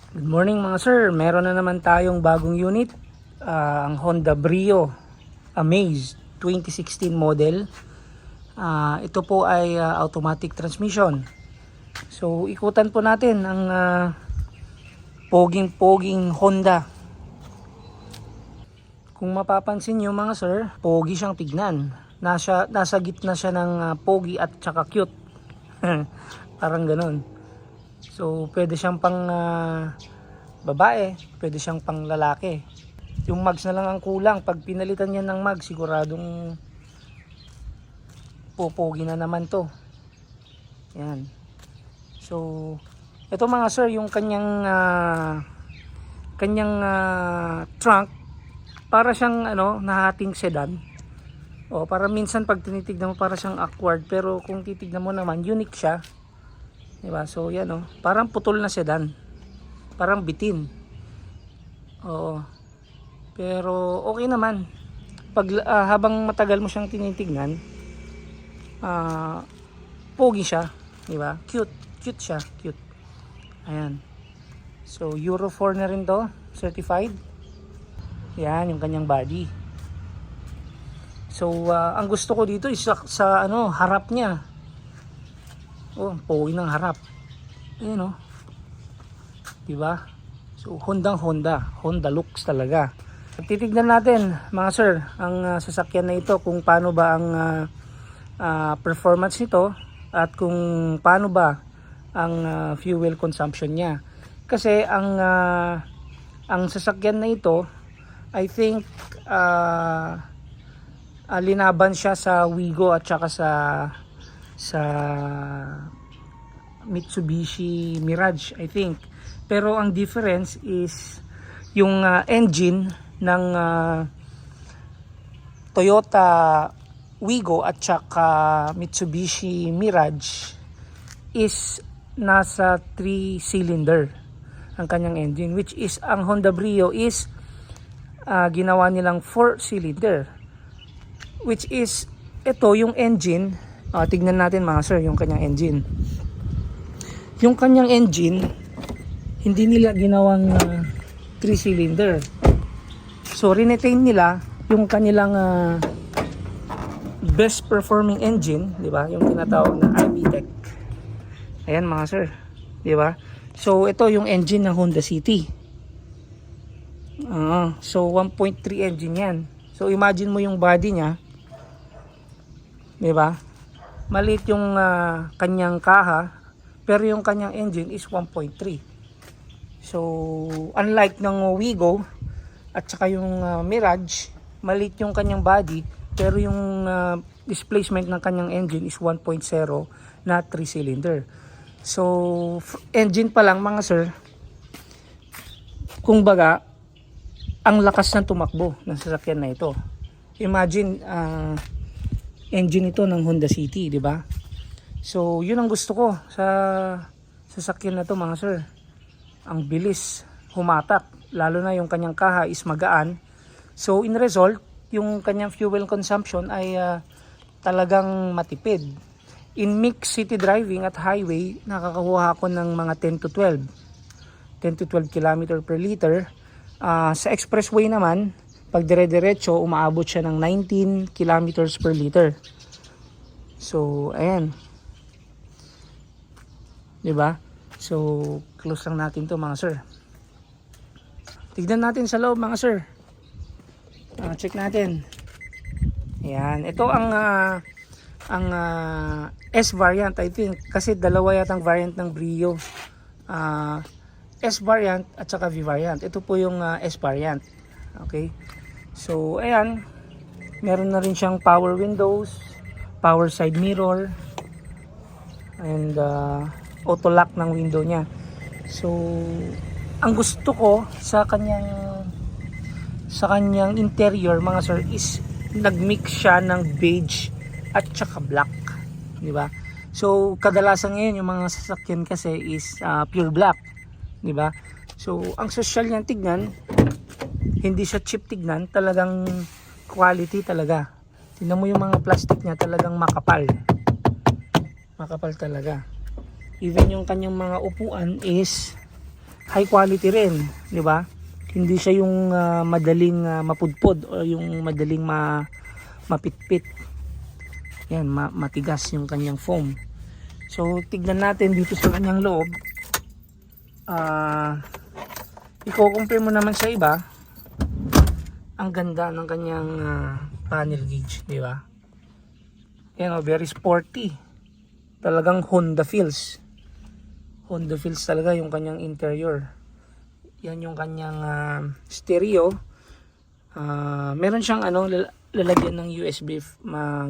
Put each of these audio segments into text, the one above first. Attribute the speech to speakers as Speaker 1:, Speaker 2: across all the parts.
Speaker 1: Good morning mga sir, meron na naman tayong bagong unit, ang Honda Brio Amaze 2016 model. Ito po ay automatic transmission. So ikutan po natin ang poging Honda. Kung mapapansin nyo mga sir, pogi siyang tignan. Nasa gitna siya ng pogi at saka cute. Parang ganun. So pwede siyang pang babae, pwede siyang pang lalaki. Yung mags na lang ang kulang. Pag pinalitan niya ng mags, siguradong popogi na naman to. Yan. So ito mga sir, yung kanyang trunk, para siyang nahating sedan. O para minsan pag tinitignan mo para siyang awkward, pero kung titignan mo naman unique siya. Diba? So yan parang putol na sedan. Parang bitin. Oo. Pero okay naman. Pag habang matagal mo siyang tinitignan, pogi siya, diba? Cute siya, cute. Ayan. So Euro 4 na rin 'to, certified. Yan yung kanyang body. So ang gusto ko dito is sa harap niya. Oh, pogi ng harap. Ayun diba? So Honda looks talaga. Titignan natin mga sir ang sasakyan na ito, kung paano ba ang performance nito at kung paano ba ang fuel consumption niya. Kasi ang sasakyan na ito, I think linaban siya sa Wigo at saka sa Mitsubishi Mirage, I think. Pero ang difference is yung engine ng Toyota Wigo at saka Mitsubishi Mirage is nasa 3-cylinder ang kanyang engine, which is ang Honda Brio is ginawa nilang 4-cylinder, which is ito yung engine. Tignan natin mga sir yung kanyang engine. Yung kanyang engine hindi nila ginawang 3-cylinder. So rinetain nila yung kanilang best performing engine, di ba? Yung tinatawag na iVTEC. Ayan mga sir, di ba? So ito yung engine ng Honda City. So 1.3 engine yan. So imagine mo yung body niya, di ba? Maliit yung kanyang kaha, pero yung kanyang engine is 1.3. So unlike ng Wigo at saka yung Mirage, maliit yung kanyang body, pero yung displacement ng kanyang engine is 1.0 na 3-cylinder. So engine pa lang mga sir, kung baga ang lakas ng tumakbo ng sasakyan na ito. Imagine engine ito ng Honda City, di ba? So yun ang gusto ko sa sasakyan na to mga sir. Ang bilis humatak, lalo na yung kanyang kaha is magaan. So in result, yung kanyang fuel consumption ay talagang matipid. In mixed city driving at highway, nakakakuha ako ng mga 10 to 12 km per liter. Sa expressway naman, pag dire-diretso, umaabot siya ng 19 km per liter. So ayan, diba? So close lang natin to mga sir. Tignan natin sa loob mga sir. Check natin. Ayan, ito ang S variant, I think, kasi dalawa yatang variant ng Brio. S variant at saka V variant. Ito po yung S variant. Okay. So ayan, meron na rin siyang power windows, power side mirror, and auto lock ng window niya. So ang gusto ko sa kanyang interior mga sir is nagmix siya ng beige at saka black, di ba? So kadalasan ngayon yung mga sasakyan kasi is pure black, di ba? So ang social niyan tignan, hindi siya cheap tignan, talagang quality talaga. Tingnan mo yung mga plastic niya, talagang makapal. Makapal talaga. Even yung kanyang mga upuan is high quality rin, di ba? Hindi siya yung madaling mapudpod o yung madaling mapitpit. Yan, matigas yung kanyang foam. So tignan natin dito sa kanyang loob. I-compare mo naman sa iba. Ang ganda ng kanyang panel gauge, di ba? Yan, very sporty. Talagang Honda feels. Honda feels talaga yung kanyang interior. Yan yung kanyang stereo. Meron siyang lalagyan ng USB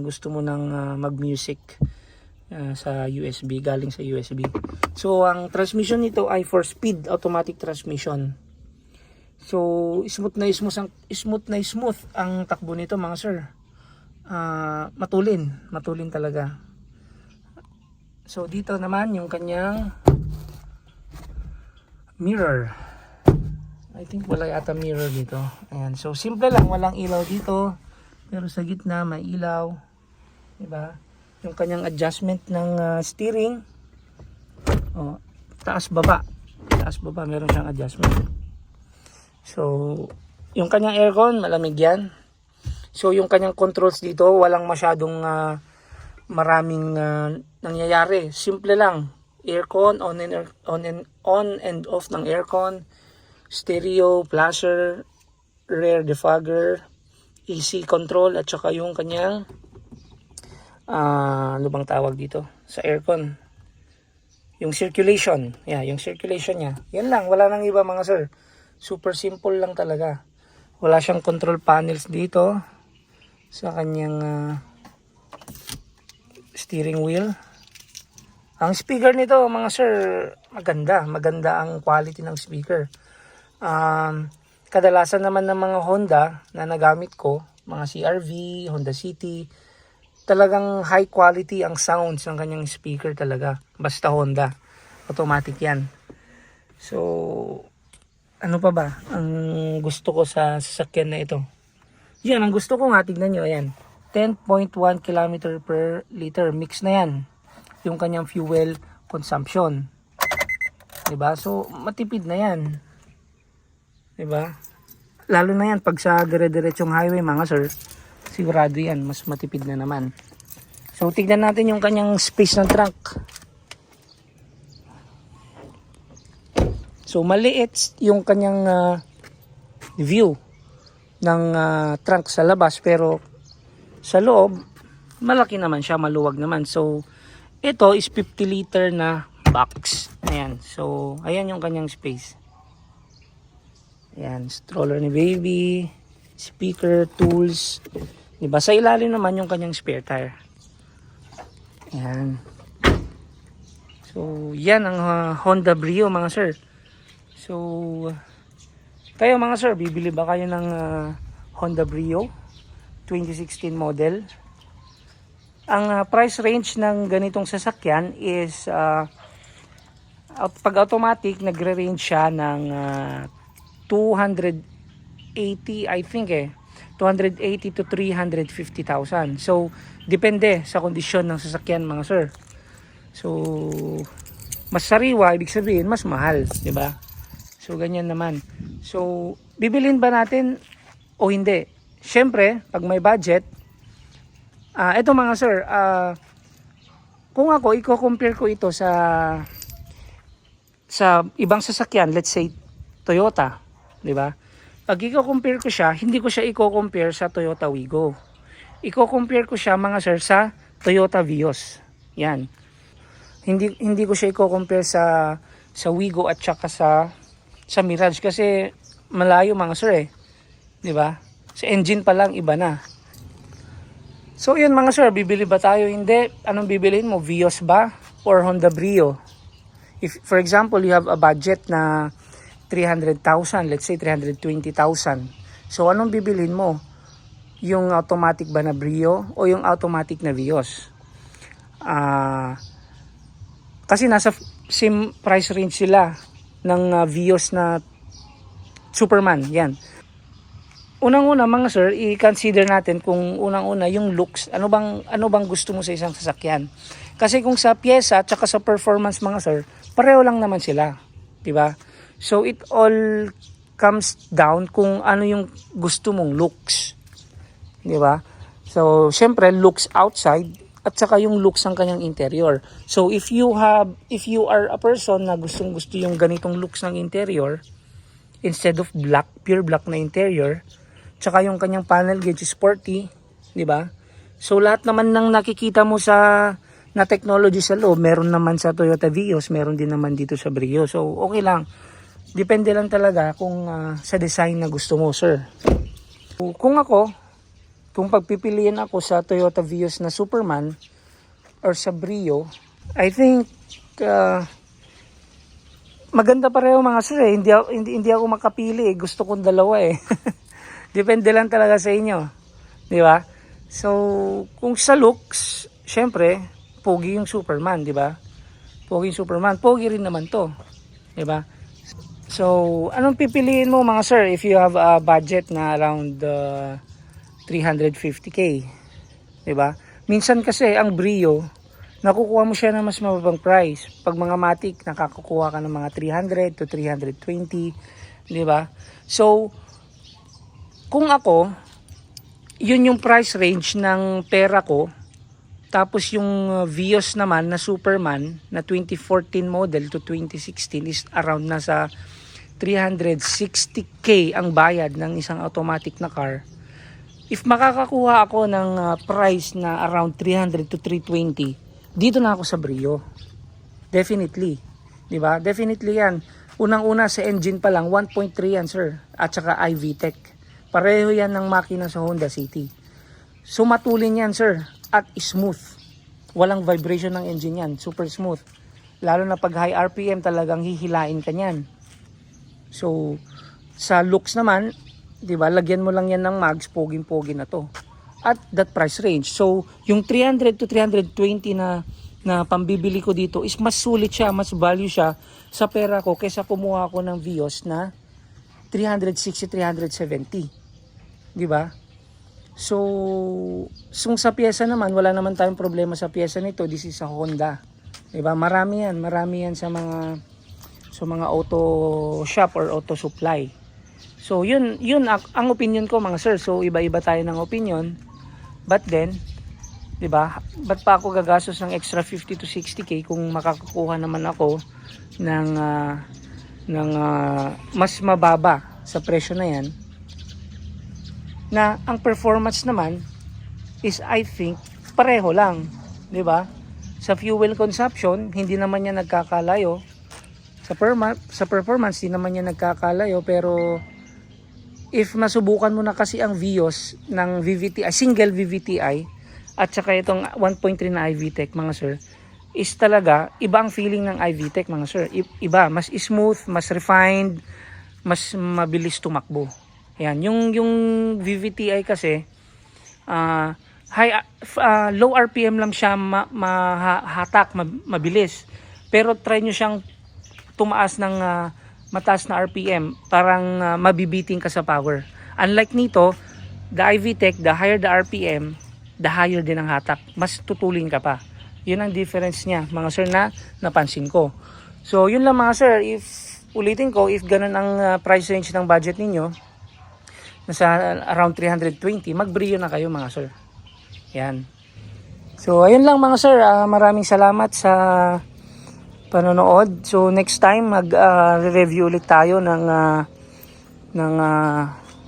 Speaker 1: gusto mo nang mag-music sa USB, galing sa USB. So ang transmission nito ay 4-speed automatic transmission. So smooth ang takbo nito mga sir. Matulin talaga. So dito naman yung kanyang mirror. I think wala yata mirror dito. Ayan. So simple lang, walang ilaw dito. Pero sa gitna may ilaw. Diba? Yung kanyang adjustment ng steering. Oh, taas baba. Taas baba meron siyang adjustment. So yung kanyang aircon malamig yan. So yung kanyang controls dito walang masyadong maraming nangyayari. Simple lang. Aircon, on and off ng aircon, stereo, flasher, rear defogger, AC control, at saka yung kanyang ano bang tawag dito sa aircon, yung circulation. Yung circulation niya. Yan lang, wala nang iba mga sir. Super simple lang talaga. Wala siyang control panels dito sa kanyang steering wheel. Ang speaker nito mga sir, maganda ang quality ng speaker. Kadalasan naman ng mga Honda na nagamit ko, mga CR-V, Honda City, talagang high quality ang sounds ng kanyang speaker talaga. Basta Honda, automatic yan. So ano pa ba ang gusto ko sa sasakyan na ito? Yan, ang gusto ko nga, tignan nyo, ayan, 10.1 km per liter, mix na yan yung kanyang fuel consumption, diba? So matipid na yan, diba? Lalo na yan pag sa dire-diretsong highway mga sir, sigurado yan, mas matipid na naman. So tignan natin yung kanyang space ng trunk. So maliit yung kanyang view ng trunk sa labas, pero sa loob malaki naman siya, maluwag naman. So ito is 50 liter na box. Ayan. So ayan yung kanyang space. Ayan, stroller ni baby, speaker, tools. Diba? Sa ilalim naman yung kanyang spare tire. Ayan. So yan ang Honda Brio mga sir. So kayo mga sir, bibili ba kayo ng Honda Brio 2016 model? Ang price range ng ganitong sasakyan is pag automatic nagre-range siya ng 280, I think 280 to 350,000. So depende sa kondisyon ng sasakyan mga sir. So mas sariwa, ibig sabihin mas mahal, di ba? So ganyan naman. So bibilin ba natin o hindi? Syempre, pag may budget, eto mga sir, kung ako i-compare ko ito sa ibang sasakyan, let's say Toyota, di ba? Pag i-compare ko siya, hindi ko siya i-compare sa Toyota Wigo. I-compare ko siya mga sir sa Toyota Vios. Yan. Hindi ko siya i-compare sa Wigo at saka sa Mirage kasi malayo mga sir di ba? Sa engine pa lang iba na. So yun mga sir, bibili ba tayo? Hindi. Anong bibiliin mo? Vios ba or Honda Brio? If for example you have a budget na 300,000, let's say 320,000. So anong bibilin mo? Yung automatic ba na Brio o yung automatic na Vios? Kasi nasa same price range sila ng Vios na Superman. Yan. Unang-una mga sir, i-consider natin kung unang-una yung looks. Ano bang gusto mo sa isang sasakyan? Kasi kung sa pyesa at saka sa performance mga sir, pareho lang naman sila, 'di ba? So it all comes down kung ano yung gusto mong looks. Di ba? So syempre looks outside at saka yung looks ng kanyang interior. So if you are a person na gustong-gusto yung ganitong looks ng interior, instead of black, pure black na interior, tsaka yung kanyang panel gauge is sporty, di ba? So lahat naman ng nakikita mo na technology sa loob, meron naman sa Toyota Vios, meron din naman dito sa Brio. So okay lang. Depende lang talaga kung sa design na gusto mo, sir. Kung pagpipiliin ako sa Toyota Vios na Superman or sa Brio, I think maganda pareho mga sir eh. Hindi ako makapili eh. Gusto kong dalawa eh. Depende lang talaga sa inyo. Di ba? So, kung sa looks, syempre, pogi yung Superman, di ba? Pogi yung Superman. Pogi rin naman to. Di ba? So, anong pipiliin mo mga sir if you have a budget na around 350k? Diba? Minsan kasi ang Brio, nakukuha mo siya ng mas mababang price. Pag mga Matic, nakakakuha ka ng mga 300 to 320. Diba? So, kung ako, yun yung price range ng pera ko. Tapos yung Vios naman na Superman na 2014 model to 2016 is around nasa 360k ang bayad ng isang automatic na car. If makakakuha ako ng price na around 300 to 320, dito na ako sa Brio. Definitely. 'Di ba? Definitely 'yan. Unang-una sa engine pa lang 1.3 yan, sir. At saka iVTEC. Pareho 'yan ng makina sa Honda City. So matulin 'yan, sir, at smooth. Walang vibration ng engine 'yan, super smooth. Lalo na pag high RPM talagang hihilain ka niyan. So, sa looks naman, 'di ba? Lagyan mo lang 'yan ng mags, poging-pogi na 'to. At that price range. So, yung 300 to 320 na pambibili ko dito is mas sulit siya, mas value siya sa pera ko kaysa kumuha ako ng Vios na 360, 370. 'Di ba? So, sa pyesa naman, wala naman tayong problema sa pyesa nito. This is a Honda. 'Di ba? Marami 'yan sa mga auto shop or auto supply. So yun ang opinion ko mga sir. So iba-iba tayo ng opinion. But then, 'di ba? Ba't pa ako gagastos ng extra 50 to 60k kung makakakuha naman ako ng mas mababa sa presyo na 'yan? Na ang performance naman is I think pareho lang, 'di ba? Sa fuel consumption, hindi naman yan nagkakalayo. Sa performance, hindi naman yan nagkakalayo. Pero if masubukan mo na kasi ang Vios ng VVTi, single VVTi, at saka itong 1.3 na iVTEC mga sir, is talaga iba ang feeling ng iVTEC mga sir. Iba, mas smooth, mas refined, mas mabilis tumakbo. Yan, yung VVTi kasi low RPM lang siya mahatak, mabilis. Pero try nyo siyang tumaas ng mataas na RPM, parang mabibiting ka sa power. Unlike nito, the iVTEC, the higher the RPM, the higher din ang hatak. Mas tutulin ka pa. Yun ang difference niya, mga sir, na napansin ko. So, yun lang mga sir. Ulitin ko, if ganun ang price range ng budget ninyo, nasa around 320, mag-Brio na kayo mga sir. Yan. So, ayun lang mga sir. Maraming salamat sa panonood. So next time mag-review ulit tayo ng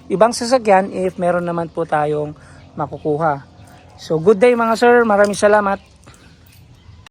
Speaker 1: ibang sasakyan if meron naman po tayong makukuha. So good day mga sir, maraming salamat.